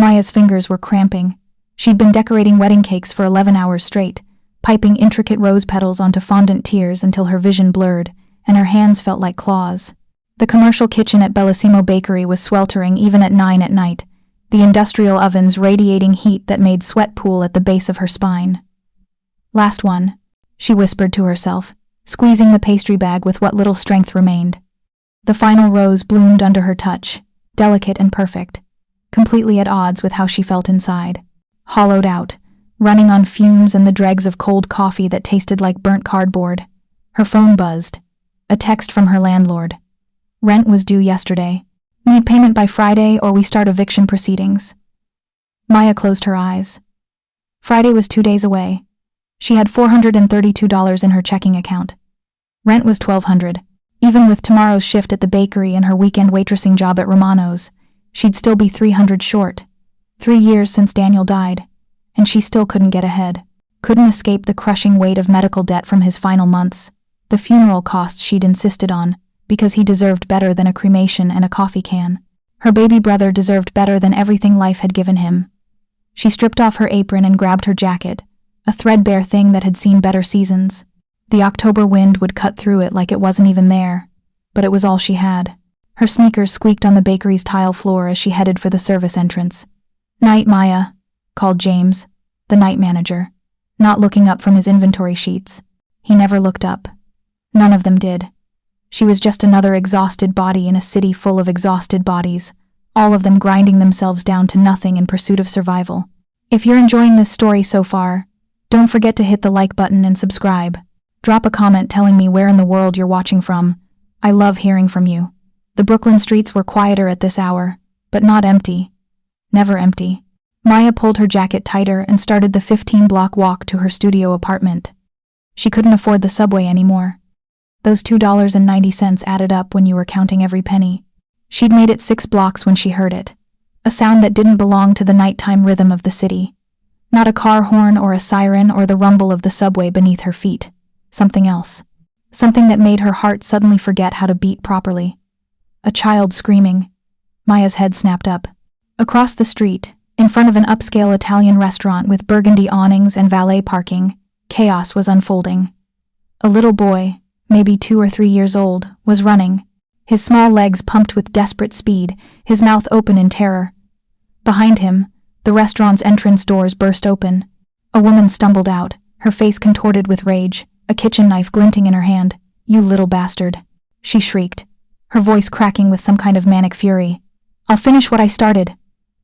Maya's fingers were cramping. She'd been decorating wedding cakes for 11 hours straight, piping intricate rose petals onto fondant tears until her vision blurred, and her hands felt like claws. The commercial kitchen at Bellissimo Bakery was sweltering even at 9 at night, the industrial ovens radiating heat that made sweat pool at the base of her spine. "Last one," she whispered to herself, squeezing the pastry bag with what little strength remained. The final rose bloomed under her touch, delicate and perfect, completely at odds with how she felt inside. Hollowed out, running on fumes and the dregs of cold coffee that tasted like burnt cardboard. Her phone buzzed. A text from her landlord. Rent was due yesterday. Need payment by Friday or we start eviction proceedings. Maya closed her eyes. Friday was 2 days away. She had $432 in her checking account. Rent was $1,200. Even with tomorrow's shift at the bakery and her weekend waitressing job at Romano's, she'd still be $300 short. 3 years since Daniel died, and she still couldn't get ahead. Couldn't escape the crushing weight of medical debt from his final months, the funeral costs she'd insisted on, because he deserved better than a cremation and a coffee can. Her baby brother deserved better than everything life had given him. She stripped off her apron and grabbed her jacket, a threadbare thing that had seen better seasons. The October wind would cut through it like it wasn't even there, but it was all she had. Her sneakers squeaked on the bakery's tile floor as she headed for the service entrance. "Night, Maya," called James, the night manager, not looking up from his inventory sheets. He never looked up. None of them did. She was just another exhausted body in a city full of exhausted bodies, all of them grinding themselves down to nothing in pursuit of survival. If you're enjoying this story so far, don't forget to hit the like button and subscribe. Drop a comment telling me where in the world you're watching from. I love hearing from you. The Brooklyn streets were quieter at this hour, but not empty. Never empty. Maya pulled her jacket tighter and started the 15-block walk to her studio apartment. She couldn't afford the subway anymore. Those $2.90 added up when you were counting every penny. She'd made it 6 blocks when she heard it. A sound that didn't belong to the nighttime rhythm of the city. Not a car horn or a siren or the rumble of the subway beneath her feet. Something else. Something that made her heart suddenly forget how to beat properly. A child screaming. Maya's head snapped up. Across the street, in front of an upscale Italian restaurant with burgundy awnings and valet parking, chaos was unfolding. A little boy, maybe 2 or 3 years old, was running, his small legs pumped with desperate speed, his mouth open in terror. Behind him, the restaurant's entrance doors burst open. A woman stumbled out, her face contorted with rage, a kitchen knife glinting in her hand. "You little bastard," she shrieked, her voice cracking with some kind of manic fury. "I'll finish what I started."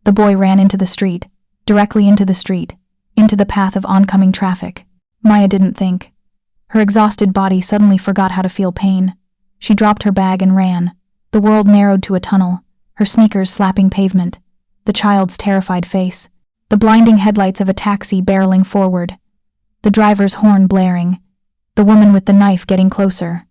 The boy ran into the street, directly into the street, into the path of oncoming traffic. Maya didn't think. Her exhausted body suddenly forgot how to feel pain. She dropped her bag and ran. The world narrowed to a tunnel, her sneakers slapping pavement, the child's terrified face, the blinding headlights of a taxi barreling forward, the driver's horn blaring, the woman with the knife getting closer.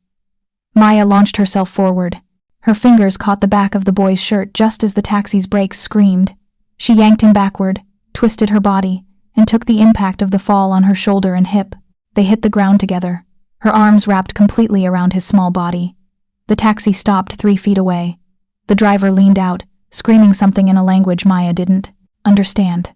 Maya launched herself forward. Her fingers caught the back of the boy's shirt just as the taxi's brakes screamed. She yanked him backward, twisted her body, and took the impact of the fall on her shoulder and hip. They hit the ground together, her arms wrapped completely around his small body. The taxi stopped 3 feet away. The driver leaned out, screaming something in a language Maya didn't understand.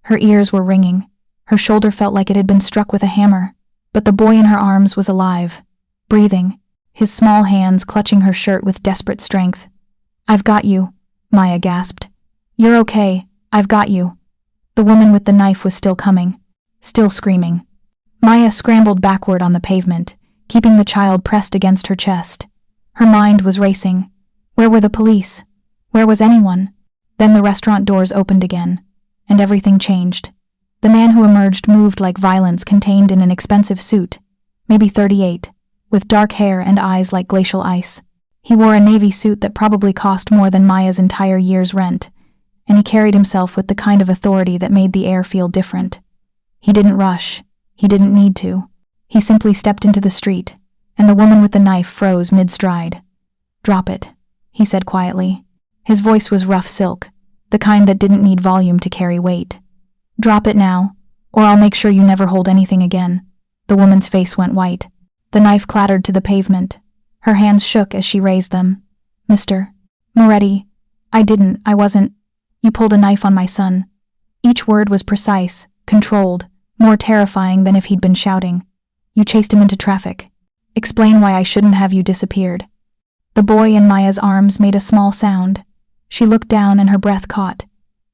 Her ears were ringing. Her shoulder felt like it had been struck with a hammer. But the boy in her arms was alive, breathing, his small hands clutching her shirt with desperate strength. "I've got you," Maya gasped. "You're okay, I've got you." The woman with the knife was still coming, still screaming. Maya scrambled backward on the pavement, keeping the child pressed against her chest. Her mind was racing. Where were the police? Where was anyone? Then the restaurant doors opened again, and everything changed. The man who emerged moved like violence contained in an expensive suit, maybe 38, with dark hair and eyes like glacial ice. He wore a navy suit that probably cost more than Maya's entire year's rent, and he carried himself with the kind of authority that made the air feel different. He didn't rush. He didn't need to. He simply stepped into the street, and the woman with the knife froze mid-stride. "Drop it," he said quietly. His voice was rough silk, the kind that didn't need volume to carry weight. "Drop it now, or I'll make sure you never hold anything again." The woman's face went white. The knife clattered to the pavement. Her hands shook as she raised them. "Mr. Moretti, I wasn't..." You pulled a knife on my son." Each word was precise, controlled, more terrifying than if he'd been shouting. "You chased him into traffic. Explain why I shouldn't have you disappeared." The boy in Maya's arms made a small sound. She looked down and her breath caught.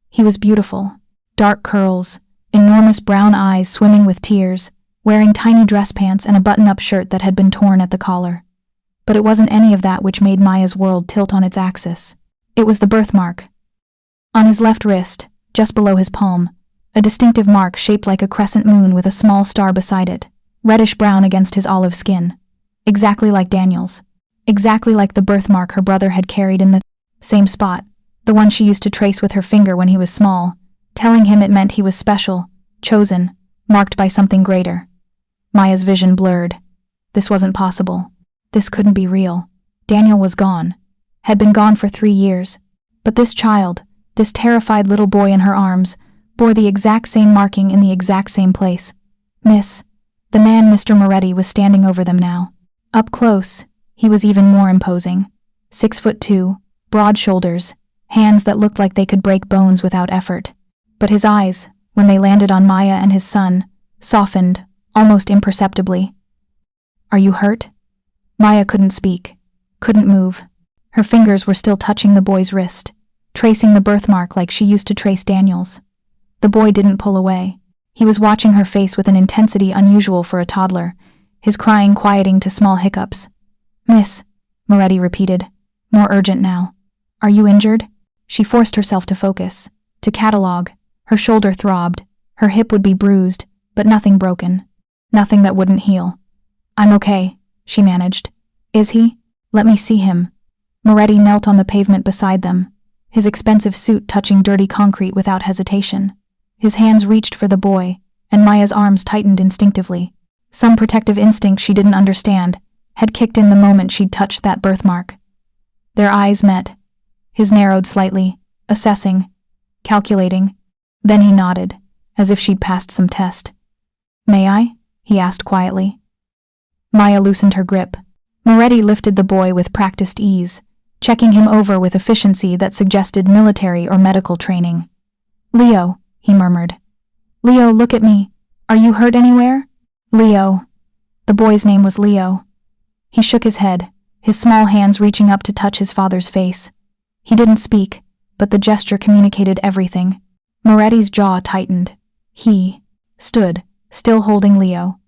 He was beautiful. Dark curls, enormous brown eyes swimming with tears, wearing tiny dress pants and a button-up shirt that had been torn at the collar. But it wasn't any of that which made Maya's world tilt on its axis. It was the birthmark. On his left wrist, just below his palm, a distinctive mark shaped like a crescent moon with a small star beside it, reddish-brown against his olive skin. Exactly like Daniel's. Exactly like the birthmark her brother had carried in the same spot, the one she used to trace with her finger when he was small, telling him it meant he was special, chosen, marked by something greater. Maya's vision blurred. This wasn't possible. This couldn't be real. Daniel was gone. Had been gone for 3 years. But this child, this terrified little boy in her arms, bore the exact same marking in the exact same place. The man Mr. Moretti was standing over them now. Up close, he was even more imposing. 6'2", broad shoulders, hands that looked like they could break bones without effort. But his eyes, when they landed on Maya and his son, softened, almost imperceptibly. "Are you hurt?" Maya couldn't speak, couldn't move. Her fingers were still touching the boy's wrist, tracing the birthmark like she used to trace Daniel's. The boy didn't pull away. He was watching her face with an intensity unusual for a toddler, his crying quieting to small hiccups. "Miss," Moretti repeated, more urgent now. "Are you injured?" She forced herself to focus, to catalog. Her shoulder throbbed, her hip would be bruised, but nothing broken. Nothing that wouldn't heal. "I'm okay," she managed. "Is he? Let me see him." Moretti knelt on the pavement beside them, his expensive suit touching dirty concrete without hesitation. His hands reached for the boy, and Maya's arms tightened instinctively. Some protective instinct she didn't understand had kicked in the moment she'd touched that birthmark. Their eyes met. His narrowed slightly, assessing, calculating. Then he nodded, as if she'd passed some test. "May I?" he asked quietly. Maya loosened her grip. Moretti lifted the boy with practiced ease, checking him over with efficiency that suggested military or medical training. "Leo," he murmured. "Leo, look at me. Are you hurt anywhere?" "Leo." The boy's name was Leo. He shook his head, his small hands reaching up to touch his father's face. He didn't speak, but the gesture communicated everything. Moretti's jaw tightened. He stood, still holding Leo,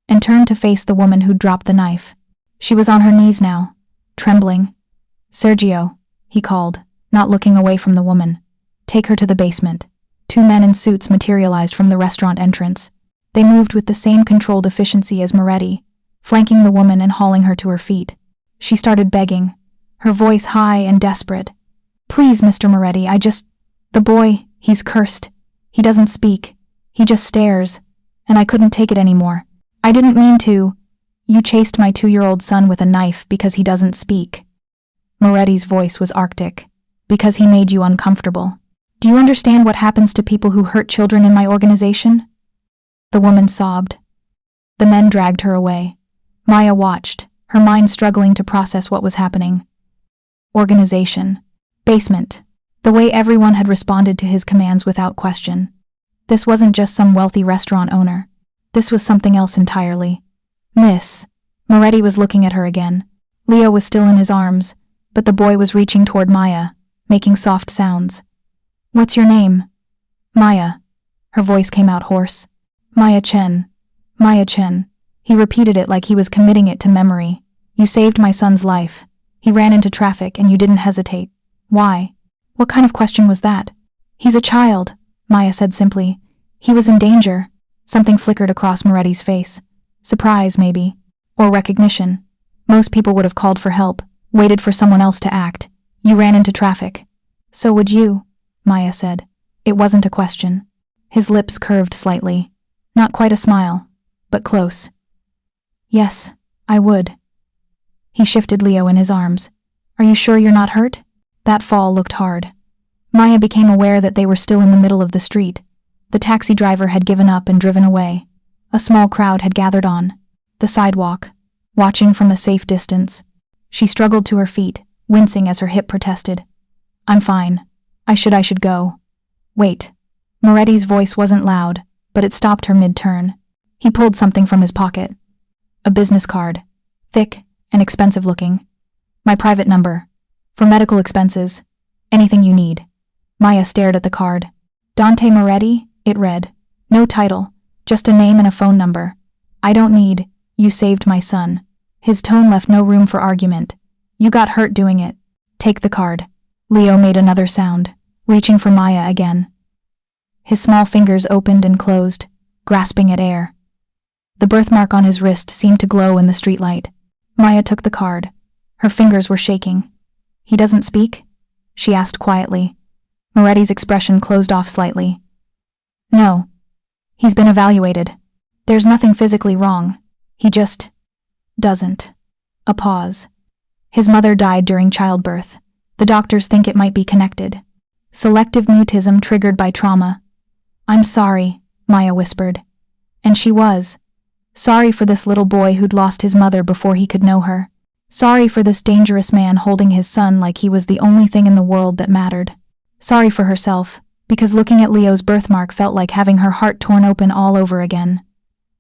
and turned to face the woman who'd dropped the knife. She was on her knees now, trembling. "Sergio," he called, not looking away from the woman. "Take her to the basement." 2 men in suits materialized from the restaurant entrance. They moved with the same controlled efficiency as Moretti, flanking the woman and hauling her to her feet. She started begging, her voice high and desperate. "Please, Mr. Moretti, The boy, he's cursed. He doesn't speak. He just stares. And I couldn't take it anymore. I didn't mean to. You chased my 2-year-old son with a knife because he doesn't speak." Moretti's voice was arctic. "Because he made you uncomfortable. Do you understand what happens to people who hurt children in my organization?" The woman sobbed. The men dragged her away. Maya watched, her mind struggling to process what was happening. Organization. Basement. The way everyone had responded to his commands without question. This wasn't just some wealthy restaurant owner. This was something else entirely. "Miss." Moretti was looking at her again. Leo was still in his arms, but the boy was reaching toward Maya, making soft sounds. "What's your name?" "Maya." Her voice came out hoarse. "Maya Chen. Maya Chen." He repeated it like he was committing it to memory. "You saved my son's life. He ran into traffic and you didn't hesitate. Why?" "What kind of question was that?" "He's a child," Maya said simply. "He was in danger." Something flickered across Moretti's face. Surprise, maybe. Or recognition. Most people would have called for help, waited for someone else to act. "You ran into traffic." "So would you," Maya said. It wasn't a question. His lips curved slightly. Not quite a smile, but close. "Yes, I would." He shifted Leo in his arms. "Are you sure you're not hurt?" That fall looked hard. Maya became aware that they were still in the middle of the street. The taxi driver had given up and driven away. A small crowd had gathered on the sidewalk, watching from a safe distance. She struggled to her feet, wincing as her hip protested. "I'm fine. I should go. Wait. Moretti's voice wasn't loud, but it stopped her mid-turn. He pulled something from his pocket. A business card. Thick and expensive looking. My private number. For medical expenses. Anything you need. Maya stared at the card. Dante Moretti, it read. No title, just a name and a phone number. I don't need, you saved my son. His tone left no room for argument. You got hurt doing it. Take the card. Leo made another sound, reaching for Maya again. His small fingers opened and closed, grasping at air. The birthmark on his wrist seemed to glow in the streetlight. Maya took the card. Her fingers were shaking. He doesn't speak? She asked quietly. Moretti's expression closed off slightly. No. He's been evaluated. There's nothing physically wrong. He just doesn't. A pause. His mother died during childbirth. The doctors think it might be connected. Selective mutism triggered by trauma. I'm sorry, Maya whispered. And she was. Sorry for this little boy who'd lost his mother before he could know her. Sorry for this dangerous man holding his son like he was the only thing in the world that mattered. Sorry for herself, because looking at Leo's birthmark felt like having her heart torn open all over again.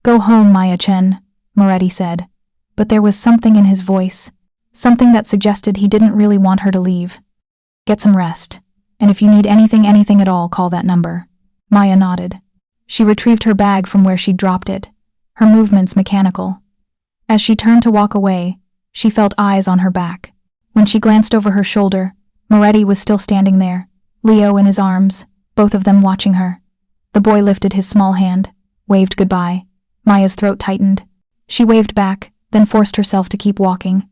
Go home, Maya Chen, Moretti said. But there was something in his voice, something that suggested he didn't really want her to leave. Get some rest, and if you need anything at all, call that number. Maya nodded. She retrieved her bag from where she'd dropped it, her movements mechanical. As she turned to walk away, she felt eyes on her back. When she glanced over her shoulder, Moretti was still standing there, Leo in his arms, both of them watching her. The boy lifted his small hand, waved goodbye. Maya's throat tightened. She waved back, then forced herself to keep walking.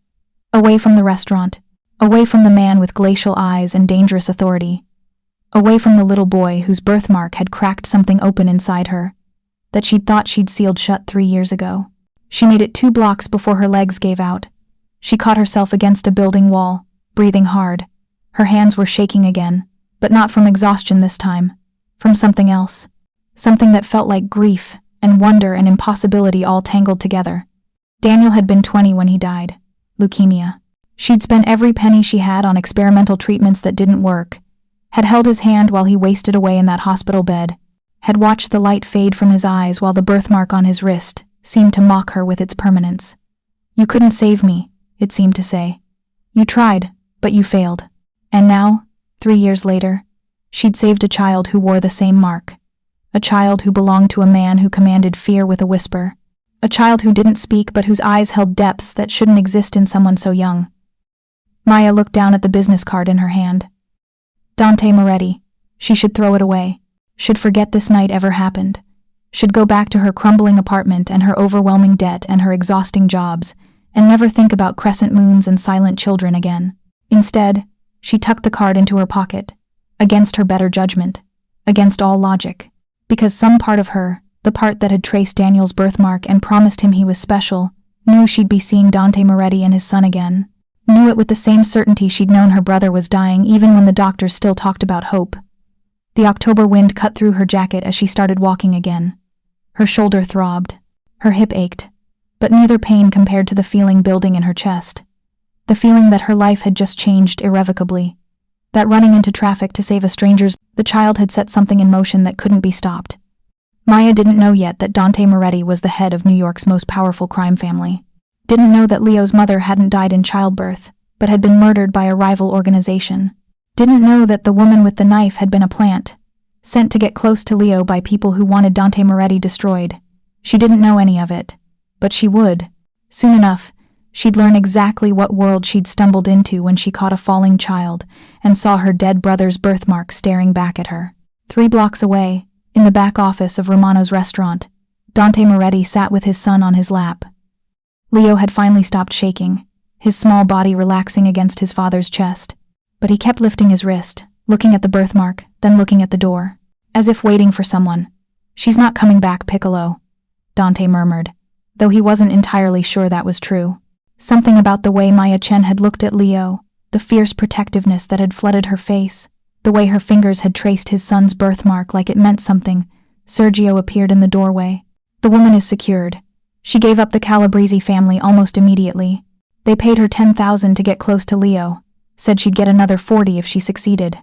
Away from the restaurant, away from the man with glacial eyes and dangerous authority. Away from the little boy whose birthmark had cracked something open inside her, that she'd thought she'd sealed shut 3 years ago. She made it 2 blocks before her legs gave out. She caught herself against a building wall, breathing hard. Her hands were shaking again, but not from exhaustion this time, from something else. Something that felt like grief and wonder and impossibility all tangled together. Daniel had been 20 when he died. Leukemia. She'd spent every penny she had on experimental treatments that didn't work, had held his hand while he wasted away in that hospital bed, had watched the light fade from his eyes while the birthmark on his wrist seemed to mock her with its permanence. You couldn't save me, it seemed to say. You tried, but you failed. And now, 3 years later, she'd saved a child who wore the same mark. A child who belonged to a man who commanded fear with a whisper. A child who didn't speak but whose eyes held depths that shouldn't exist in someone so young. Maya looked down at the business card in her hand. Dante Moretti. She should throw it away. Should forget this night ever happened. Should go back to her crumbling apartment and her overwhelming debt and her exhausting jobs, and never think about crescent moons and silent children again. Instead, she tucked the card into her pocket, against her better judgment, against all logic, because some part of her, the part that had traced Daniel's birthmark and promised him he was special, knew she'd be seeing Dante Moretti and his son again, knew it with the same certainty she'd known her brother was dying even when the doctors still talked about hope. The October wind cut through her jacket as she started walking again. Her shoulder throbbed, her hip ached, but neither pain compared to the feeling building in her chest. The feeling that her life had just changed irrevocably, that running into traffic to save a stranger's, the child had set something in motion that couldn't be stopped. Maya didn't know yet that Dante Moretti was the head of New York's most powerful crime family. Didn't know that Leo's mother hadn't died in childbirth, but had been murdered by a rival organization. Didn't know that the woman with the knife had been a plant, sent to get close to Leo by people who wanted Dante Moretti destroyed. She didn't know any of it, but she would. Soon enough, she'd learn exactly what world she'd stumbled into when she caught a falling child and saw her dead brother's birthmark staring back at her. 3 blocks away, in the back office of Romano's restaurant, Dante Moretti sat with his son on his lap. Leo had finally stopped shaking, his small body relaxing against his father's chest, but he kept lifting his wrist, looking at the birthmark, then looking at the door, as if waiting for someone. She's not coming back, Piccolo, Dante murmured, though he wasn't entirely sure that was true. Something about the way Maya Chen had looked at Leo, the fierce protectiveness that had flooded her face, the way her fingers had traced his son's birthmark like it meant something. Sergio appeared in the doorway. The woman is secured. She gave up the Calabrese family almost immediately. They paid her $10,000 to get close to Leo, said she'd get another $40,000 if she succeeded.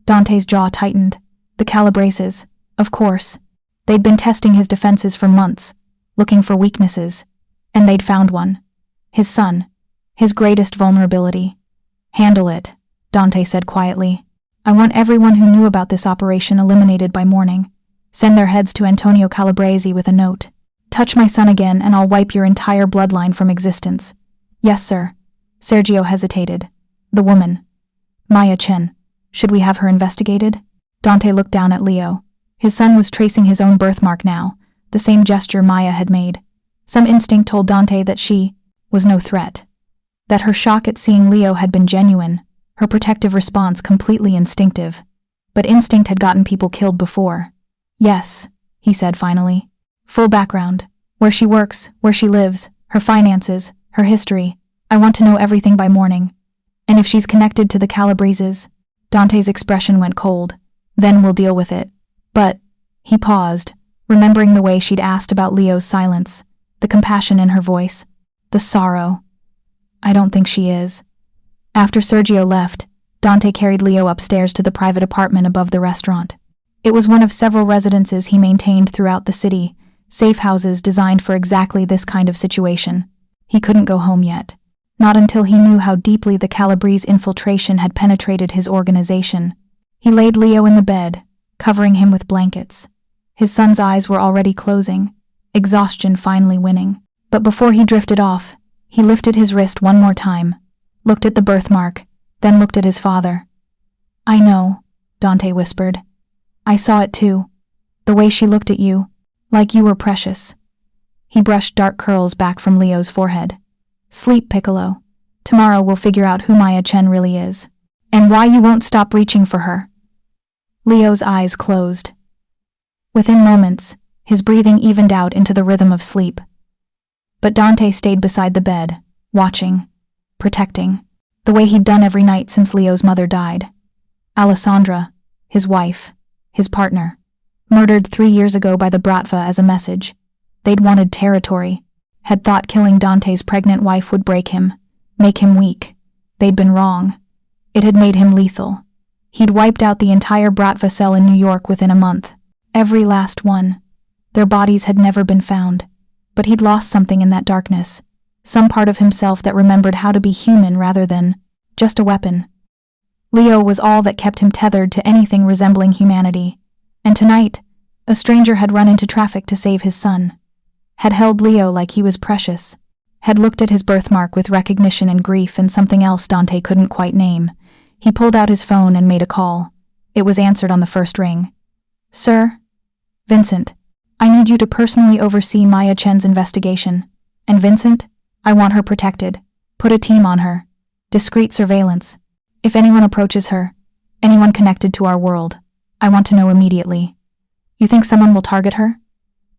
Dante's jaw tightened. The Calabreses, of course. They'd been testing his defenses for months, looking for weaknesses, and they'd found one. His son. His greatest vulnerability. Handle it, Dante said quietly. I want everyone who knew about this operation eliminated by morning. Send their heads to Antonio Calabrese with a note. Touch my son again and I'll wipe your entire bloodline from existence. Yes, sir. Sergio hesitated. The woman. Maya Chen. Should we have her investigated? Dante looked down at Leo. His son was tracing his own birthmark now, the same gesture Maya had made. Some instinct told Dante that she was no threat. That her shock at seeing Leo had been genuine, her protective response completely instinctive. But instinct had gotten people killed before. Yes, he said finally. Full background. Where she works, where she lives, her finances, her history. I want to know everything by morning. And if she's connected to the Calabreses. Dante's expression went cold. Then we'll deal with it. But, he paused, remembering the way she'd asked about Leo's silence, the compassion in her voice, the sorrow. I don't think she is. After Sergio left, Dante carried Leo upstairs to the private apartment above the restaurant. It was one of several residences he maintained throughout the city, safe houses designed for exactly this kind of situation. He couldn't go home yet. Not until he knew how deeply the Calabrese infiltration had penetrated his organization. He laid Leo in the bed, covering him with blankets. His son's eyes were already closing, exhaustion finally winning. But before he drifted off, he lifted his wrist one more time, looked at the birthmark, then looked at his father. I know, Dante whispered. I saw it too. The way she looked at you, like you were precious. He brushed dark curls back from Leo's forehead. Sleep, Piccolo. Tomorrow we'll figure out who Maya Chen really is, and why you won't stop reaching for her. Leo's eyes closed. Within moments, his breathing evened out into the rhythm of sleep. But Dante stayed beside the bed, watching, protecting, the way he'd done every night since Leo's mother died. Alessandra, his wife, his partner, murdered 3 years ago by the Bratva as a message. They'd wanted territory, had thought killing Dante's pregnant wife would break him, make him weak. They'd been wrong. It had made him lethal. He'd wiped out the entire Bratva cell in New York within a month. Every last one. Their bodies had never been found. But he'd lost something in that darkness. Some part of himself that remembered how to be human rather than just a weapon. Leo was all that kept him tethered to anything resembling humanity. And tonight, a stranger had run into traffic to save his son. Had held Leo like he was precious. Had looked at his birthmark with recognition and grief and something else Dante couldn't quite name. He pulled out his phone and made a call. It was answered on the first ring. Sir? Vincent, I need you to personally oversee Maya Chen's investigation. And Vincent, I want her protected. Put a team on her. Discreet surveillance. If anyone approaches her, anyone connected to our world, I want to know immediately. You think someone will target her?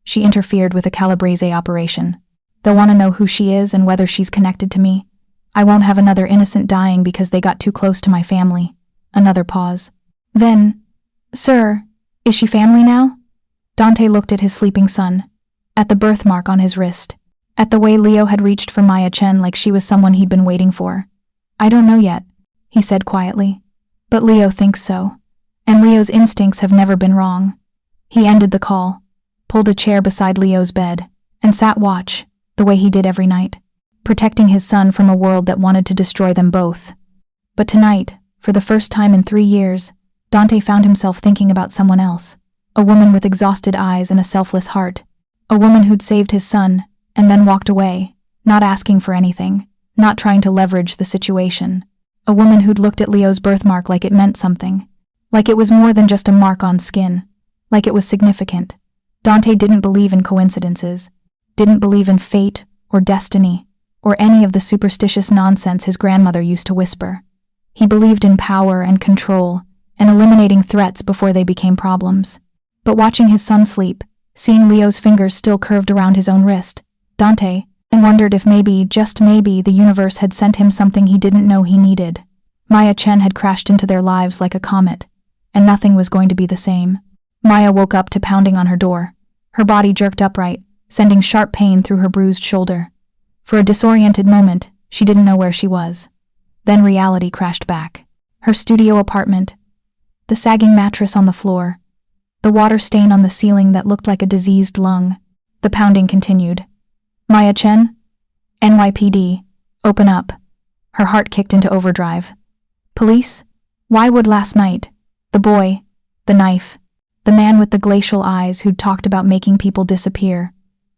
She interfered with a Calabrese operation. They'll want to know who she is and whether she's connected to me. I won't have another innocent dying because they got too close to my family. Another pause. Then, sir, is she family now? Dante looked at his sleeping son, at the birthmark on his wrist, at the way Leo had reached for Maya Chen like she was someone he'd been waiting for. I don't know yet, he said quietly. But Leo thinks so. And Leo's instincts have never been wrong. He ended the call, pulled a chair beside Leo's bed, and sat watch, the way he did every night, protecting his son from a world that wanted to destroy them both. But tonight, for the first time in 3 years, Dante found himself thinking about someone else, a woman with exhausted eyes and a selfless heart, a woman who'd saved his son and then walked away, not asking for anything, not trying to leverage the situation, a woman who'd looked at Leo's birthmark like it meant something, like it was more than just a mark on skin, like it was significant. Dante didn't believe in coincidences, didn't believe in fate or destiny, or any of the superstitious nonsense his grandmother used to whisper. He believed in power and control, and eliminating threats before they became problems. But watching his son sleep, seeing Leo's fingers still curved around his own wrist, Dante wondered if maybe, just maybe, the universe had sent him something he didn't know he needed. Maya Chen had crashed into their lives like a comet, and nothing was going to be the same. Maya woke up to pounding on her door. Her body jerked upright, sending sharp pain through her bruised shoulder. For a disoriented moment, she didn't know where she was. Then reality crashed back. Her studio apartment. the sagging mattress on the floor, the water stain on the ceiling that looked like a diseased lung. The pounding continued. Maya Chen? NYPD. Open up. Her heart kicked into overdrive. Police? Why would last night? The boy, the knife, the man with the glacial eyes who'd talked about making people disappear.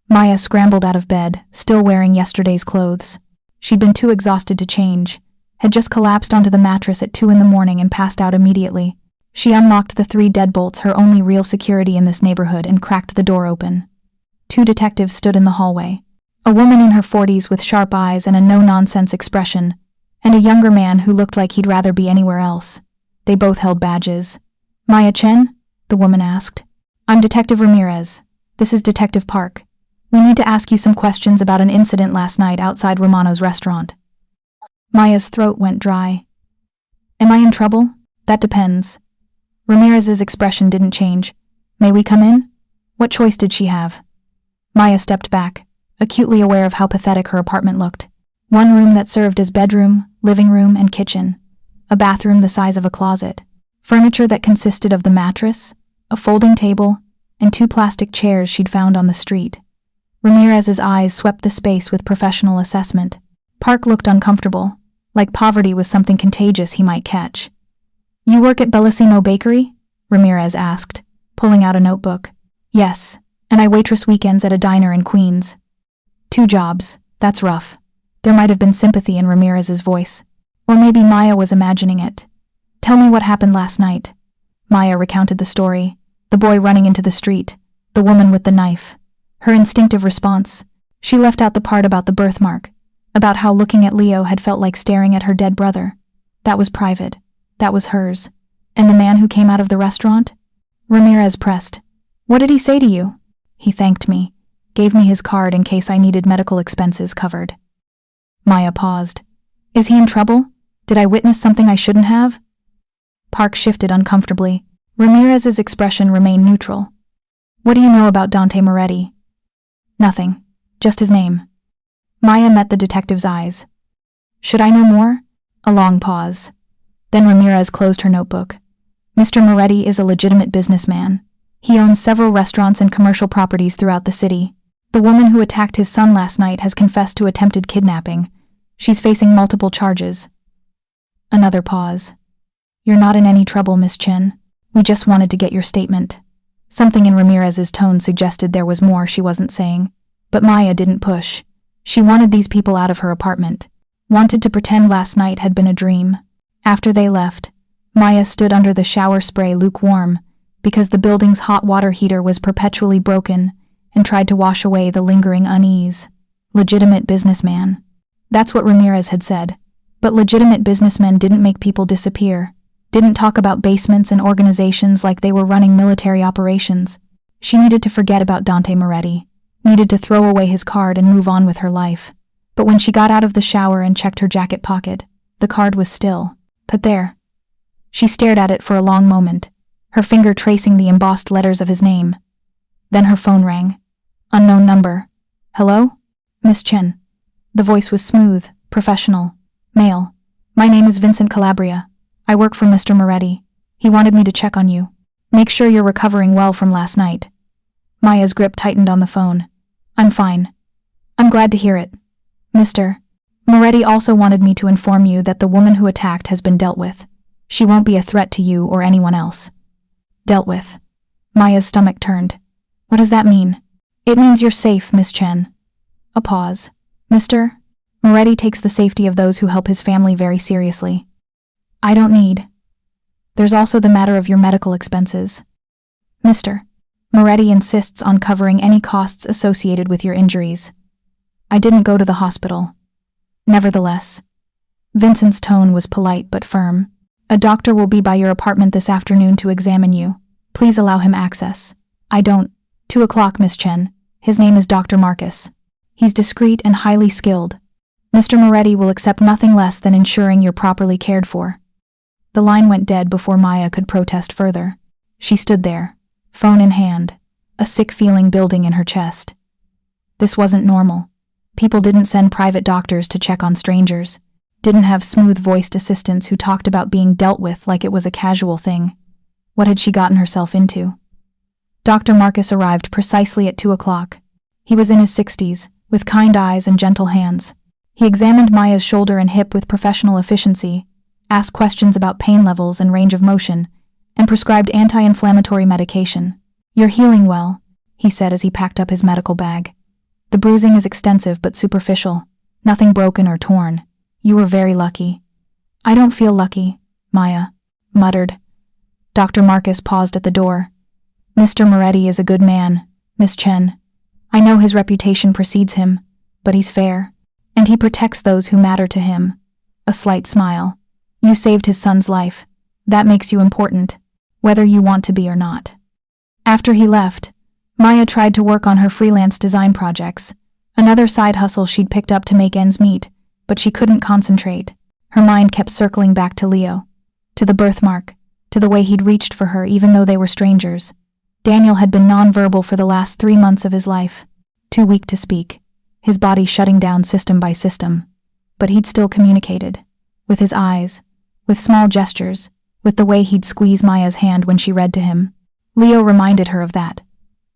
Maya scrambled out of bed, still wearing yesterday's clothes. She'd been too exhausted to change, had just collapsed onto the mattress at 2 a.m. and passed out immediately. She unlocked the 3 deadbolts, her only real security in this neighborhood, and cracked the door open. 2 detectives stood in the hallway. A woman in her 40s with sharp eyes and a no-nonsense expression, and a younger man who looked like he'd rather be anywhere else. They both held badges. Maya Chen? The woman asked. I'm Detective Ramirez. This is Detective Park. We need to ask you some questions about an incident last night outside Romano's restaurant. Maya's throat went dry. Am I in trouble? That depends. Ramirez's expression didn't change. May we come in? What choice did she have? Maya stepped back, acutely aware of how pathetic her apartment looked. 1 room that served as bedroom, living room, and kitchen. A bathroom the size of a closet. Furniture that consisted of the mattress, a folding table, and 2 plastic chairs she'd found on the street. Ramirez's eyes swept the space with professional assessment. Park looked uncomfortable, like poverty was something contagious he might catch. You work at Bellissimo Bakery? Ramirez asked, pulling out a notebook. Yes, and I waitress weekends at a diner in Queens. 2 jobs, that's rough. There might have been sympathy in Ramirez's voice. Or maybe Maya was imagining it. Tell me what happened last night. Maya recounted the story. The boy running into the street. The woman with the knife. Her instinctive response. She left out the part about the birthmark. About how looking at Leo had felt like staring at her dead brother. That was private. That was hers. And the man who came out of the restaurant? Ramirez pressed. What did he say to you? He thanked me. Gave me his card in case I needed medical expenses covered. Maya paused. Is he in trouble? Did I witness something I shouldn't have? Park shifted uncomfortably. Ramirez's expression remained neutral. What do you know about Dante Moretti? Nothing. Just his name. Maya met the detective's eyes. Should I know more? A long pause. Then Ramirez closed her notebook. Mr. Moretti is a legitimate businessman. He owns several restaurants and commercial properties throughout the city. The woman who attacked his son last night has confessed to attempted kidnapping. She's facing multiple charges. Another pause. You're not in any trouble, Miss Chen. We just wanted to get your statement. Something in Ramirez's tone suggested there was more she wasn't saying. But Maya didn't push. She wanted these people out of her apartment. Wanted to pretend last night had been a dream. After they left, Maya stood under the shower spray lukewarm because the building's hot water heater was perpetually broken and tried to wash away the lingering unease. Legitimate businessman. That's what Ramirez had said. But legitimate businessmen didn't make people disappear. Didn't talk about basements and organizations like they were running military operations. She needed to forget about Dante Moretti. Needed to throw away his card and move on with her life. But when she got out of the shower and checked her jacket pocket, the card was still put there. She stared at it for a long moment, her finger tracing the embossed letters of his name. Then her phone rang. Unknown number. Hello? Miss Chen. The voice was smooth, professional, male. My name is Vincent Calabria. I work for Mr. Moretti. He wanted me to check on you. Make sure you're recovering well from last night. Maya's grip tightened on the phone. I'm fine. I'm glad to hear it. Mr. Moretti also wanted me to inform you that the woman who attacked has been dealt with. She won't be a threat to you or anyone else. Dealt with. Maya's stomach turned. What does that mean? It means you're safe, Miss Chen. A pause. Mr. Moretti takes the safety of those who help his family very seriously. I don't need. There's also the matter of your medical expenses. Mr. Moretti insists on covering any costs associated with your injuries. I didn't go to the hospital. Nevertheless. Vincent's tone was polite but firm. A doctor will be by your apartment this afternoon to examine you. Please allow him access. I don't. 2 o'clock, Miss Chen. His name is Dr. Marcus. He's discreet and highly skilled. Mr. Moretti will accept nothing less than ensuring you're properly cared for. The line went dead before Maya could protest further. She stood there, phone in hand, a sick feeling building in her chest. This wasn't normal. People didn't send private doctors to check on strangers, didn't have smooth-voiced assistants who talked about being dealt with like it was a casual thing. What had she gotten herself into? Dr. Marcus arrived precisely at 2 o'clock. He was in his 60s, with kind eyes and gentle hands. He examined Maya's shoulder and hip with professional efficiency, asked questions about pain levels and range of motion, and prescribed anti-inflammatory medication. "You're healing well," he said as he packed up his medical bag. "The bruising is extensive but superficial. Nothing broken or torn. You were very lucky." "I don't feel lucky," Maya muttered. Dr. Marcus paused at the door. "Mr. Moretti is a good man, Miss Chen. I know his reputation precedes him, but he's fair, and he protects those who matter to him." A slight smile. "You saved his son's life. That makes you important, whether you want to be or not." After he left, Maya tried to work on her freelance design projects, another side hustle she'd picked up to make ends meet, but she couldn't concentrate. Her mind kept circling back to Leo, to the birthmark, to the way he'd reached for her even though they were strangers. Daniel had been nonverbal for the last 3 months of his life, too weak to speak, his body shutting down system by system. But he'd still communicated, with his eyes, with small gestures, with the way he'd squeeze Maya's hand when she read to him. Leo reminded her of that,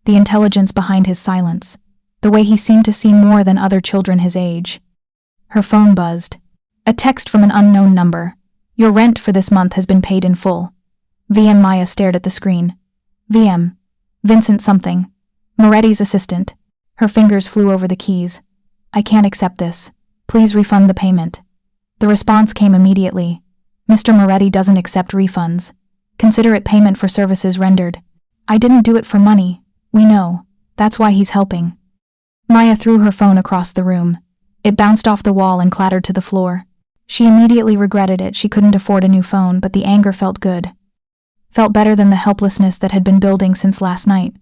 the intelligence behind his silence, the way he seemed to see more than other children his age. Her phone buzzed. A text from an unknown number. "Your rent for this month has been paid in full." VM. Maya stared at the screen. VM. Vincent something. Moretti's assistant. Her fingers flew over the keys. "I can't accept this. Please refund the payment." The response came immediately. "Mr. Moretti doesn't accept refunds. Consider it payment for services rendered." "I didn't do it for money. We know. That's why he's helping." Maya threw her phone across the room. It bounced off the wall and clattered to the floor. She immediately regretted it. She couldn't afford a new phone, but the anger felt good. Felt better than the helplessness that had been building since last night.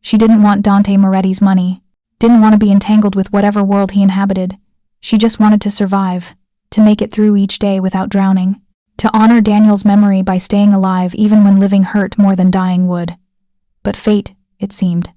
She didn't want Dante Moretti's money, didn't want to be entangled with whatever world he inhabited. She just wanted to survive, to make it through each day without drowning, to honor Daniel's memory by staying alive even when living hurt more than dying would. But fate, it seemed,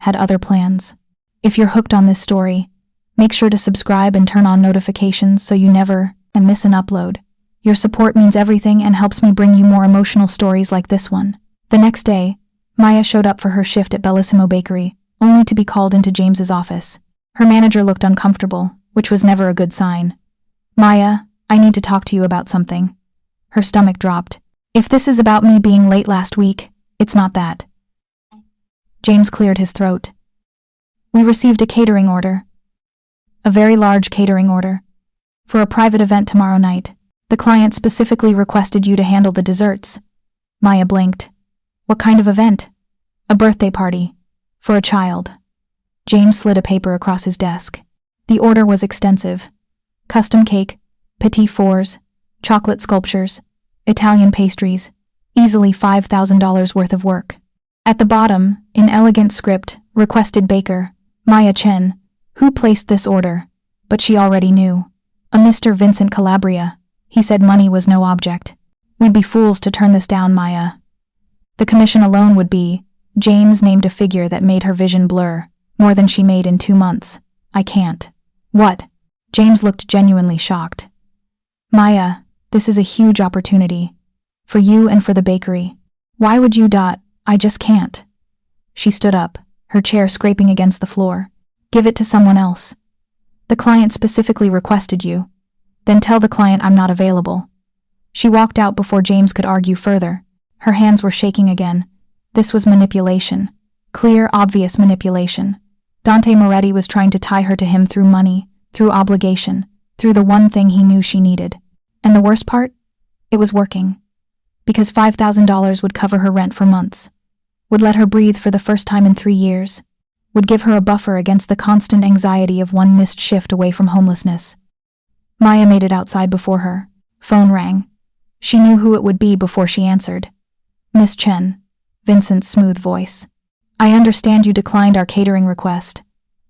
had other plans. If you're hooked on this story, make sure to subscribe and turn on notifications so you never miss an upload. Your support means everything and helps me bring you more emotional stories like this one. The next day, Maya showed up for her shift at Bellissimo Bakery, only to be called into James's office. Her manager looked uncomfortable, which was never a good sign. "Maya, I need to talk to you about something." Her stomach dropped. "If this is about me being late last week, it's not that." James cleared his throat. "We received a catering order. A very large catering order. For a private event tomorrow night. The client specifically requested you to handle the desserts." Maya blinked. "What kind of event?" "A birthday party. For a child." James slid a paper across his desk. The order was extensive. Custom cake, petit fours, chocolate sculptures, Italian pastries, easily $5,000 worth of work. At the bottom, in elegant script, requested baker, Maya Chen, who placed this order, but she already knew. A Mr. Vincent Calabria. He said money was no object. "We'd be fools to turn this down, Maya." The commission alone would be, James named a figure that made her vision blur, more than she made in 2 months. "I can't." "What?" James looked genuinely shocked. "Maya, this is a huge opportunity. For you and for the bakery. Why would you ? I just can't." She stood up, her chair scraping against the floor. "Give it to someone else. The client specifically requested you. Then tell the client I'm not available." She walked out before James could argue further. Her hands were shaking again. This was manipulation. Clear, obvious manipulation. Dante Moretti was trying to tie her to him through money, through obligation, through the one thing he knew she needed. And the worst part? It was working. Because $5,000 would cover her rent for months. Would let her breathe for the first time in 3 years. Would give her a buffer against the constant anxiety of one missed shift away from homelessness. Maya made it outside before her. Phone rang. She knew who it would be before she answered. "Miss Chen," Vincent's smooth voice. "I understand you declined our catering request.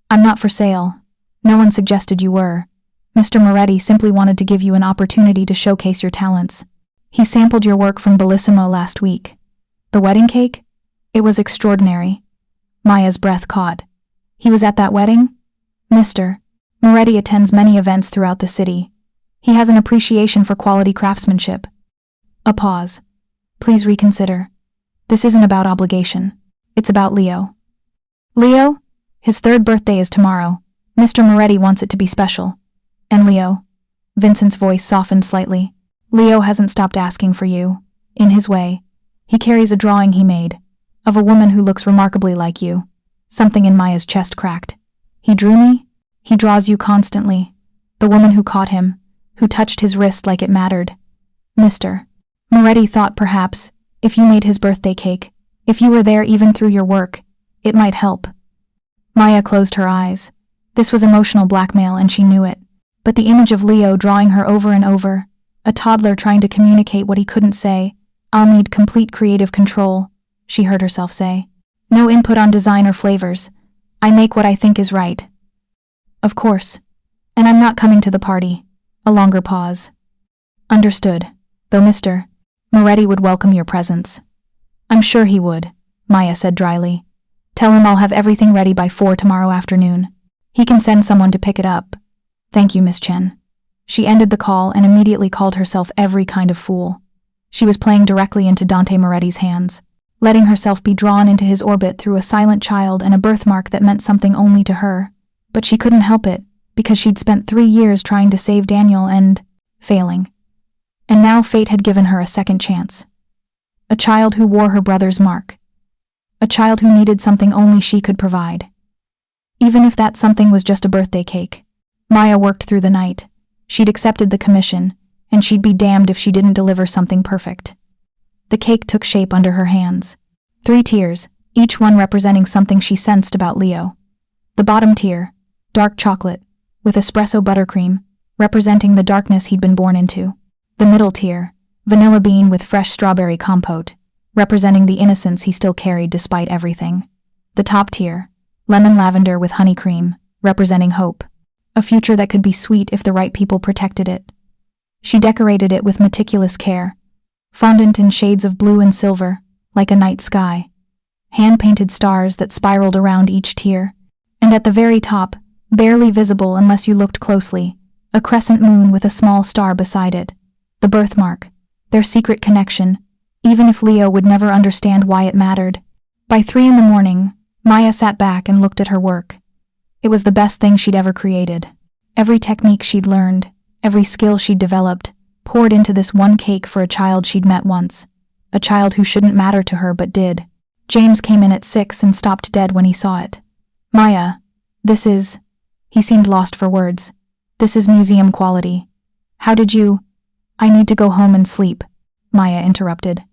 I'm not for sale. No one suggested you were. Mr. Moretti simply wanted to give you an opportunity to showcase your talents. He sampled your work from Bellissimo last week. The wedding cake? It was extraordinary." Maya's breath caught. "He was at that wedding?" "Mr. Moretti attends many events throughout the city. He has an appreciation for quality craftsmanship." A pause. "Please reconsider. This isn't about obligation. It's about Leo. Leo? His 3rd birthday is tomorrow. Mr. Moretti wants it to be special. And Leo? Vincent's voice softened slightly. Leo hasn't stopped asking for you. In his way. He carries a drawing he made. Of a woman who looks remarkably like you. Something in Maya's chest cracked. He drew me? He draws you constantly. The woman who caught him. Who touched his wrist like it mattered. Mr. Moretti thought perhaps, if you made his birthday cake, if you were there even through your work, it might help. Maya closed her eyes. This was emotional blackmail and she knew it. But the image of Leo drawing her over and over, a toddler trying to communicate what he couldn't say, I'll need complete creative control, she heard herself say. No input on design or flavors. I make what I think is right. Of course. And I'm not coming to the party. A longer pause. Understood. Though Mr. Moretti would welcome your presence. I'm sure he would, Maya said dryly. Tell him I'll have everything ready by 4 tomorrow afternoon. He can send someone to pick it up. Thank you, Miss Chen. She ended the call and immediately called herself every kind of fool. She was playing directly into Dante Moretti's hands, letting herself be drawn into his orbit through a silent child and a birthmark that meant something only to her. But she couldn't help it, because she'd spent 3 years trying to save Daniel and failing. And now fate had given her a second chance. A child who wore her brother's mark. A child who needed something only she could provide. Even if that something was just a birthday cake. Maya worked through the night. She'd accepted the commission, and she'd be damned if she didn't deliver something perfect. The cake took shape under her hands. 3 tiers, each one representing something she sensed about Leo. The bottom tier, dark chocolate, with espresso buttercream, representing the darkness he'd been born into. The middle tier, vanilla bean with fresh strawberry compote, representing the innocence he still carried despite everything. The top tier, lemon lavender with honey cream, representing hope. A future that could be sweet if the right people protected it. She decorated it with meticulous care, fondant in shades of blue and silver, like a night sky. Hand-painted stars that spiraled around each tier, and at the very top, barely visible unless you looked closely, a crescent moon with a small star beside it. The birthmark, their secret connection, even if Leo would never understand why it mattered. By 3 in the morning, Maya sat back and looked at her work. It was the best thing she'd ever created. Every technique she'd learned, every skill she'd developed, poured into this one cake for a child she'd met once. A child who shouldn't matter to her but did. James came in at 6 and stopped dead when he saw it. Maya, this is... He seemed lost for words. This is museum quality. How did you... I need to go home and sleep, Maya interrupted.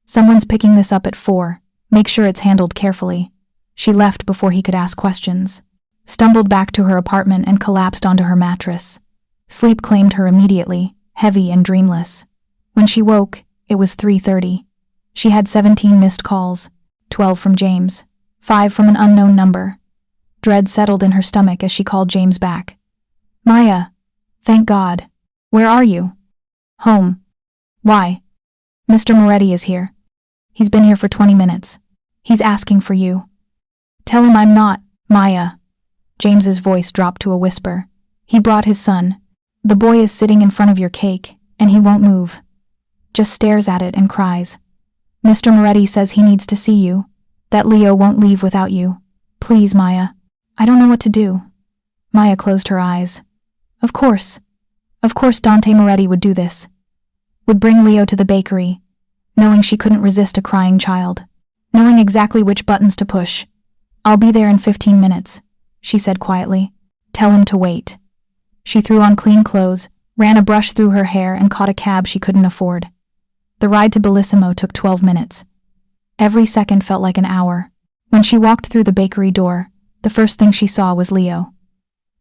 Someone's picking this up at 4. Make sure it's handled carefully. She left before he could ask questions. Stumbled back to her apartment and collapsed onto her mattress. Sleep claimed her immediately, heavy and dreamless. When she woke, it was 3:30. She had 17 missed calls, 12 from James, 5 from an unknown number. Dread settled in her stomach as she called James back. Maya, thank God. Where are you? Home. Why? Mr. Moretti is here. He's been here for 20 minutes. He's asking for you. Tell him I'm not, Maya. James's voice dropped to a whisper. He brought his son. The boy is sitting in front of your cake, and he won't move. Just stares at it and cries. Mr. Moretti says he needs to see you, that Leo won't leave without you. Please, Maya. I don't know what to do. Maya closed her eyes. Of course Dante Moretti would do this. Would bring Leo to the bakery, knowing she couldn't resist a crying child, knowing exactly which buttons to push. I'll be there in 15 minutes, she said quietly. Tell him to wait. She threw on clean clothes, ran a brush through her hair and caught a cab she couldn't afford. The ride to Bellissimo took 12 minutes. Every second felt like an hour. When she walked through the bakery door, the first thing she saw was Leo.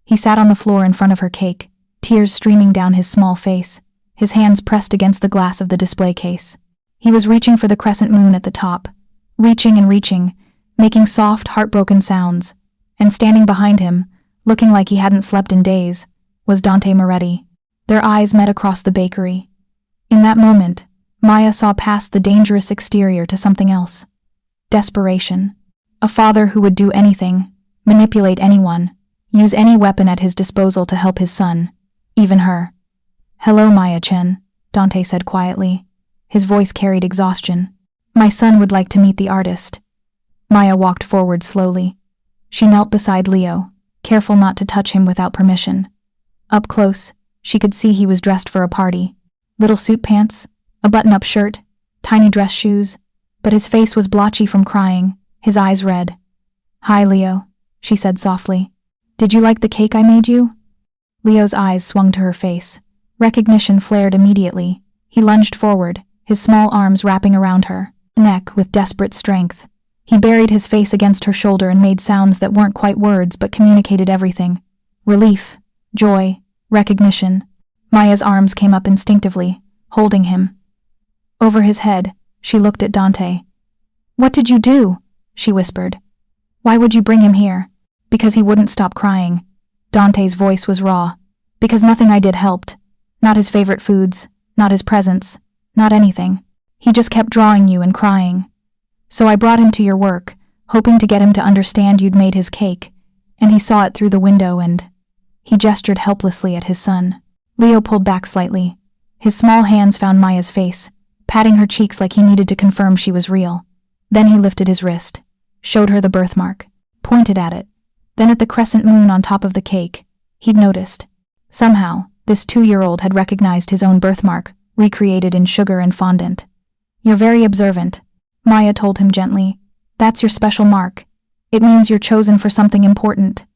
He sat on the floor in front of her cake, tears streaming down his small face, his hands pressed against the glass of the display case. He was reaching for the crescent moon at the top, reaching and reaching, making soft, heartbroken sounds, and standing behind him, looking like he hadn't slept in days, was Dante Moretti. Their eyes met across the bakery. In that moment, Maya saw past the dangerous exterior to something else. Desperation. A father who would do anything, manipulate anyone, use any weapon at his disposal to help his son, even her. Hello, Maya Chen, Dante said quietly. His voice carried exhaustion. My son would like to meet the artist. Maya walked forward slowly. She knelt beside Leo, careful not to touch him without permission. Up close, she could see he was dressed for a party. Little suit pants, a button-up shirt, tiny dress shoes, but his face was blotchy from crying, his eyes red. "Hi, Leo," she said softly. "Did you like the cake I made you?" Leo's eyes swung to her face. Recognition flared immediately. He lunged forward, his small arms wrapping around her neck with desperate strength. He buried his face against her shoulder and made sounds that weren't quite words but communicated everything. Relief, joy, recognition. Maya's arms came up instinctively, holding him. Over his head, she looked at Dante. "What did you do?" she whispered. "Why would you bring him here?" "Because he wouldn't stop crying." Dante's voice was raw. "Because nothing I did helped. Not his favorite foods, not his presents, not anything. He just kept drawing you and crying. So I brought him to your work, hoping to get him to understand you'd made his cake, and he saw it through the window and—" He gestured helplessly at his son. Leo pulled back slightly. His small hands found Maya's face, patting her cheeks like he needed to confirm she was real. Then he lifted his wrist, showed her the birthmark, pointed at it, then at the crescent moon on top of the cake. He'd noticed. Somehow, this 2-year-old had recognized his own birthmark, recreated in sugar and fondant. "You're very observant," Maya told him gently. "That's your special mark. It means you're chosen for something important."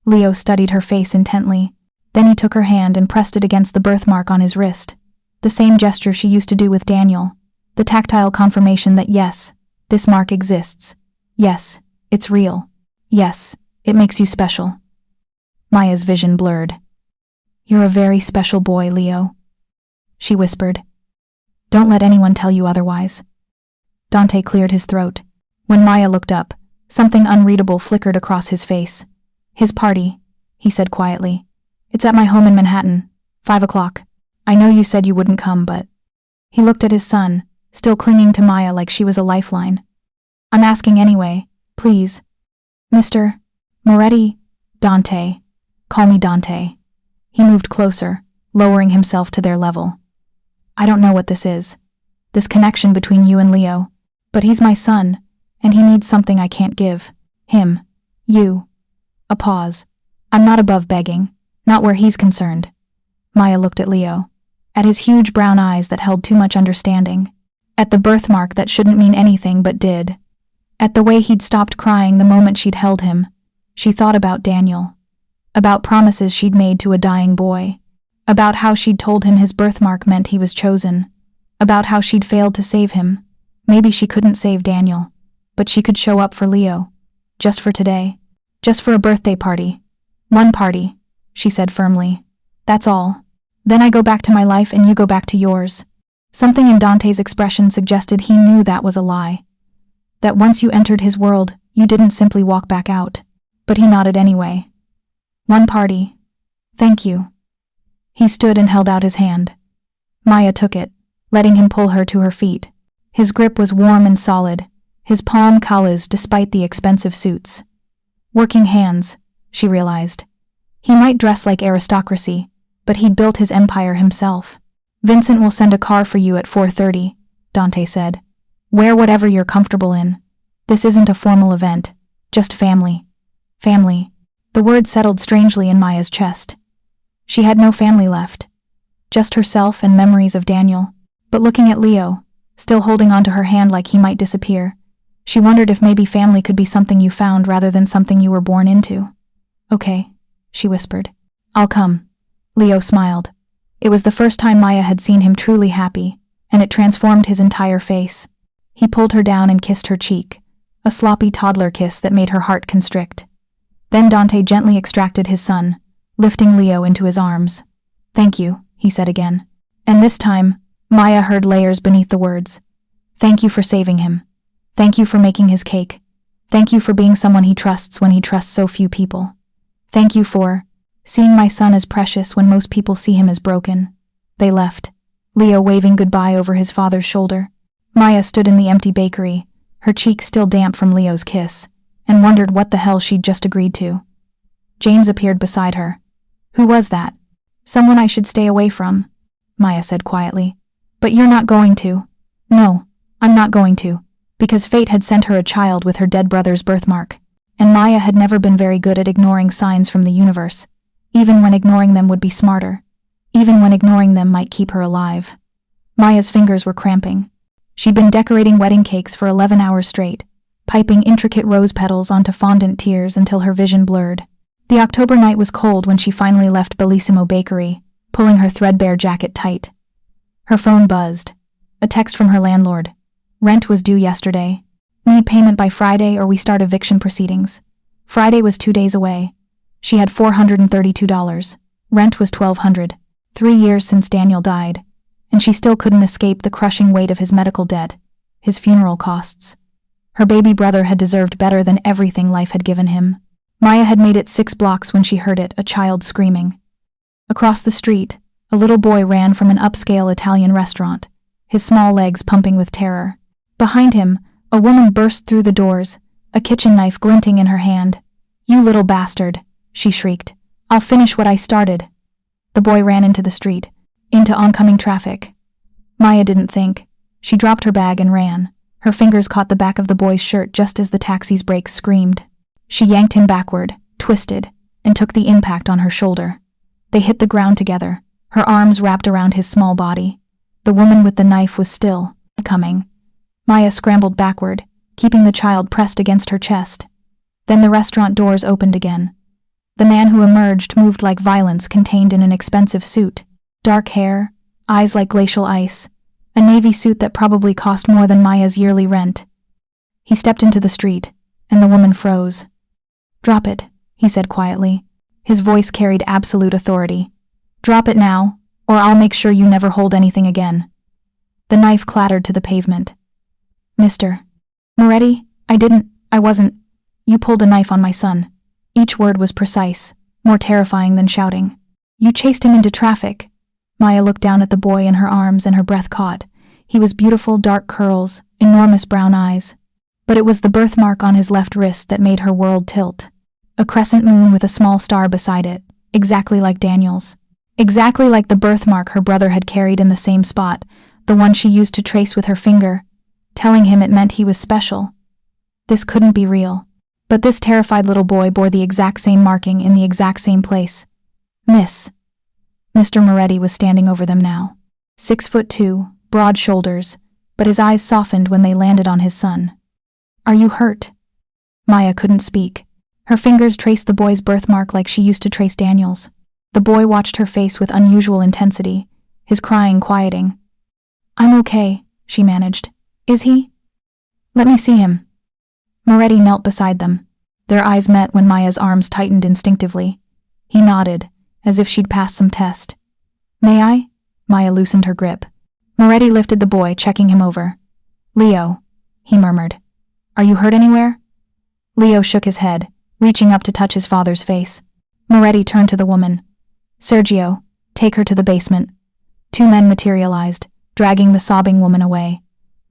Leo studied her face intently. Then he took her hand and pressed it against the birthmark on his wrist. The same gesture she used to do with Daniel. The tactile confirmation that yes, this mark exists. Yes, it's real. Yes, it makes you special. Maya's vision blurred. "You're a very special boy, Leo," she whispered. "Don't let anyone tell you otherwise." Dante cleared his throat. When Maya looked up, something unreadable flickered across his face. "His party," he said quietly. "It's at my home in Manhattan, 5 o'clock. I know you said you wouldn't come, but—" He looked at his son, still clinging to Maya like she was a lifeline. "I'm asking anyway, please. Mr. Moretti, Dante. Call me Dante." He moved closer, lowering himself to their level. "I don't know what this is, this connection between you and Leo, but he's my son, and he needs something I can't give. Him. You." A pause. "I'm not above begging, not where he's concerned." Maya looked at Leo, at his huge brown eyes that held too much understanding, at the birthmark that shouldn't mean anything but did, at the way he'd stopped crying the moment she'd held him. She thought about Daniel, about promises she'd made to a dying boy, about how she'd told him his birthmark meant he was chosen, about how she'd failed to save him. Maybe she couldn't save Daniel, but she could show up for Leo, just for today, just for a birthday party. "One party," she said firmly. "That's all. Then I go back to my life and you go back to yours." Something in Dante's expression suggested he knew that was a lie. That once you entered his world, you didn't simply walk back out. But he nodded anyway. "One party. Thank you." He stood and held out his hand. Maya took it, letting him pull her to her feet. His grip was warm and solid, his palm calloused despite the expensive suits. Working hands, she realized. He might dress like aristocracy, but he'd built his empire himself. "Vincent will send a car for you at 4:30, Dante said. "Wear whatever you're comfortable in. This isn't a formal event, just family. Family." The word settled strangely in Maya's chest. She had no family left, just herself and memories of Daniel. But looking at Leo, still holding onto her hand like he might disappear, she wondered if maybe family could be something you found rather than something you were born into. "Okay," she whispered. "I'll come." Leo smiled. It was the first time Maya had seen him truly happy, and it transformed his entire face. He pulled her down and kissed her cheek, a sloppy toddler kiss that made her heart constrict. Then Dante gently extracted his son, lifting Leo into his arms. "Thank you," he said again. And this time, Maya heard layers beneath the words. "Thank you for saving him. Thank you for making his cake. Thank you for being someone he trusts when he trusts so few people. Thank you for seeing my son as precious when most people see him as broken." They left, Leo waving goodbye over his father's shoulder. Maya stood in the empty bakery, her cheek still damp from Leo's kiss, and wondered what the hell she'd just agreed to. James appeared beside her. "Who was that?" "Someone I should stay away from," Maya said quietly. "But you're not going to." "No, I'm not going to," because fate had sent her a child with her dead brother's birthmark, and Maya had never been very good at ignoring signs from the universe, even when ignoring them would be smarter, even when ignoring them might keep her alive. Maya's fingers were cramping. She'd been decorating wedding cakes for 11 hours straight, piping intricate rose petals onto fondant tiers until her vision blurred. The October night was cold when she finally left Bellissimo Bakery, pulling her threadbare jacket tight. Her phone buzzed. A text from her landlord. Rent was due yesterday. Need payment by Friday or we start eviction proceedings. Friday was 2 days away. She had $432. Rent was $1,200. 3 years since Daniel died, and she still couldn't escape the crushing weight of his medical debt, his funeral costs. Her baby brother had deserved better than everything life had given him. Maya had made it 6 blocks when she heard it, a child screaming. Across the street, a little boy ran from an upscale Italian restaurant, his small legs pumping with terror. Behind him, a woman burst through the doors, a kitchen knife glinting in her hand. "You little bastard," she shrieked. "I'll finish what I started." The boy ran into the street, into oncoming traffic. Maya didn't think. She dropped her bag and ran. Her fingers caught the back of the boy's shirt just as the taxi's brakes screamed. She yanked him backward, twisted, and took the impact on her shoulder. They hit the ground together, her arms wrapped around his small body. The woman with the knife was still coming. Maya scrambled backward, keeping the child pressed against her chest. Then the restaurant doors opened again. The man who emerged moved like violence contained in an expensive suit. Dark hair, eyes like glacial ice, a navy suit that probably cost more than Maya's yearly rent. He stepped into the street, and the woman froze. "Drop it," he said quietly. His voice carried absolute authority. "Drop it now, or I'll make sure you never hold anything again." The knife clattered to the pavement. "Mr. Moretti, I wasn't. You pulled a knife on my son." Each word was precise, more terrifying than shouting. "You chased him into traffic." Maya looked down at the boy in her arms and her breath caught. He was beautiful, dark curls, enormous brown eyes. But it was the birthmark on his left wrist that made her world tilt. A crescent moon with a small star beside it, exactly like Daniel's. Exactly like the birthmark her brother had carried in the same spot, the one she used to trace with her finger, telling him it meant he was special. This couldn't be real. But this terrified little boy bore the exact same marking in the exact same place. "Miss." Mr. Moretti was standing over them now. 6'2", broad shoulders, but his eyes softened when they landed on his son. "Are you hurt?" Maya couldn't speak. Her fingers traced the boy's birthmark like she used to trace Daniel's. The boy watched her face with unusual intensity, his crying quieting. "I'm okay," she managed. "Is he?" "Let me see him." Moretti knelt beside them. Their eyes met when Maya's arms tightened instinctively. He nodded, as if she'd passed some test. "May I?" Maya loosened her grip. Moretti lifted the boy, checking him over. "Leo," he murmured. "Are you hurt anywhere?" Leo shook his head, reaching up to touch his father's face. Moretti turned to the woman. "Sergio, take her to the basement." 2 men materialized, dragging the sobbing woman away.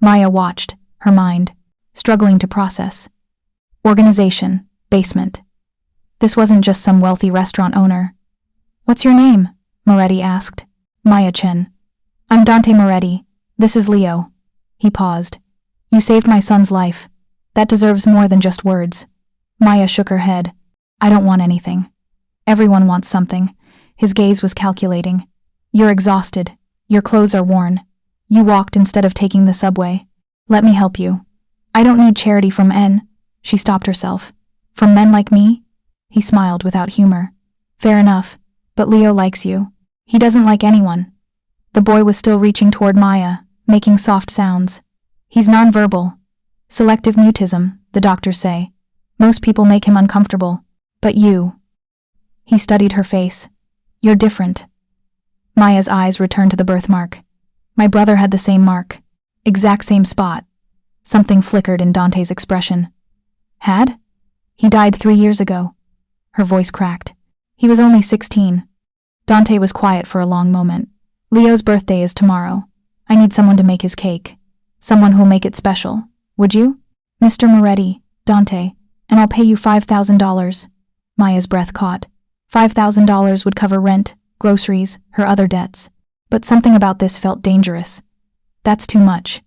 Maya watched, her mind struggling to process. Organization, basement. This wasn't just some wealthy restaurant owner. "What's your name?" Moretti asked. "Maya Chen." "I'm Dante Moretti. This is Leo." He paused. "You saved my son's life. That deserves more than just words." Maya shook her head. "I don't want anything." "Everyone wants something." His gaze was calculating. "You're exhausted. Your clothes are worn. You walked instead of taking the subway. Let me help you." "I don't need charity from She stopped herself. "From men like me?" He smiled without humor. "Fair enough, but Leo likes you. He doesn't like anyone." The boy was still reaching toward Maya, making soft sounds. "He's nonverbal. Selective mutism, the doctors say. Most people make him uncomfortable. But you." He studied her face. "You're different." Maya's eyes returned to the birthmark. "My brother had the same mark. Exact same spot." Something flickered in Dante's expression. "Had?" "He died 3 years ago." Her voice cracked. "He was only 16. Dante was quiet for a long moment. "Leo's birthday is tomorrow. I need someone to make his cake. Someone who'll make it special. Would you?" "Mr. Moretti, Dante, and I'll pay you $5,000. Maya's breath caught. $5,000 would cover rent, groceries, her other debts. But something about this felt dangerous. "That's too much.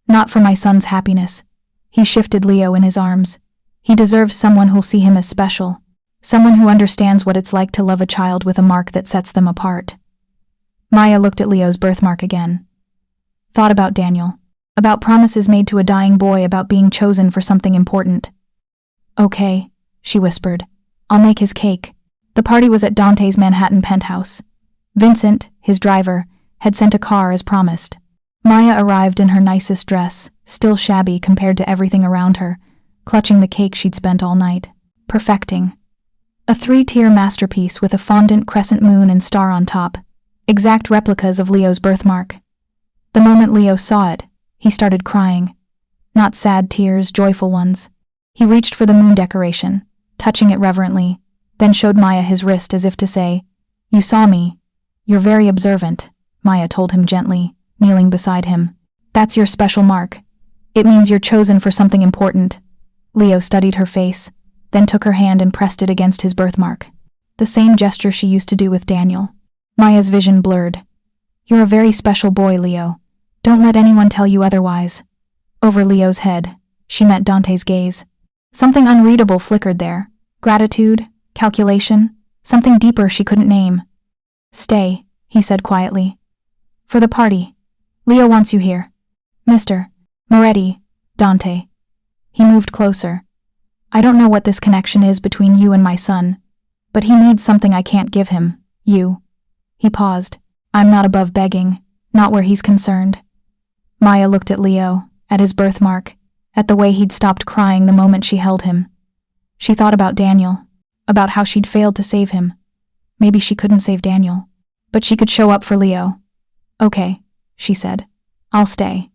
Not for my son's happiness. He shifted Leo in his arms. He deserves someone who'll see him as special. Someone who understands what it's like to love a child with a mark that sets them apart. Maya looked at Leo's birthmark again. Thought about Daniel. About promises made to a dying boy, about being chosen for something important. Okay, she whispered. I'll make his cake. The party was at Dante's Manhattan penthouse. Vincent, his driver, had sent a car as promised. Maya arrived in her nicest dress, still shabby compared to everything around her, clutching the cake she'd spent all night, perfecting. A 3-tier masterpiece with a fondant crescent moon and star on top, exact replicas of Leo's birthmark. The moment Leo saw it, he started crying. Not sad tears, joyful ones. He reached for the moon decoration, touching it reverently, then showed Maya his wrist as if to say, "You saw me. You're very observant," Maya told him gently, kneeling beside him. "That's your special mark. It means you're chosen for something important." Leo studied her face, then took her hand and pressed it against his birthmark. The same gesture she used to do with Daniel. Maya's vision blurred. "You're a very special boy, Leo. Don't let anyone tell you otherwise." Over Leo's head, she met Dante's gaze. Something unreadable flickered there. Gratitude, calculation, something deeper she couldn't name. "Stay," he said quietly. "For the party. Leo wants you here." "Mr. Moretti, Dante." He moved closer. "I don't know what this connection is between you and my son, but he needs something I can't give him, you." He paused. "I'm not above begging, not where he's concerned." Maya looked at Leo, at his birthmark, at the way he'd stopped crying the moment she held him. She thought about Daniel, about how she'd failed to save him. Maybe she couldn't save Daniel, but she could show up for Leo. "Okay," she said. "I'll stay."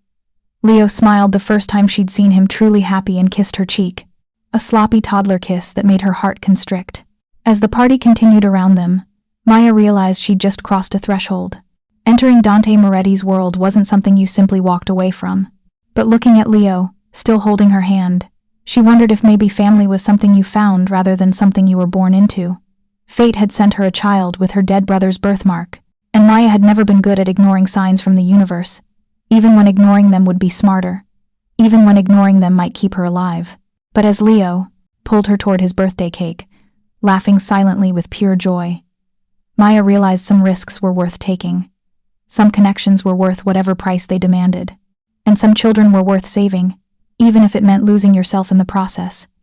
Leo smiled the first time she'd seen him truly happy and kissed her cheek. A sloppy toddler kiss that made her heart constrict. As the party continued around them, Maya realized she'd just crossed a threshold. Entering Dante Moretti's world wasn't something you simply walked away from. But looking at Leo, still holding her hand, she wondered if maybe family was something you found rather than something you were born into. Fate had sent her a child with her dead brother's birthmark, and Maya had never been good at ignoring signs from the universe, even when ignoring them would be smarter, even when ignoring them might keep her alive. But as Leo pulled her toward his birthday cake, laughing silently with pure joy, Maya realized some risks were worth taking. Some connections were worth whatever price they demanded, and some children were worth saving, even if it meant losing yourself in the process.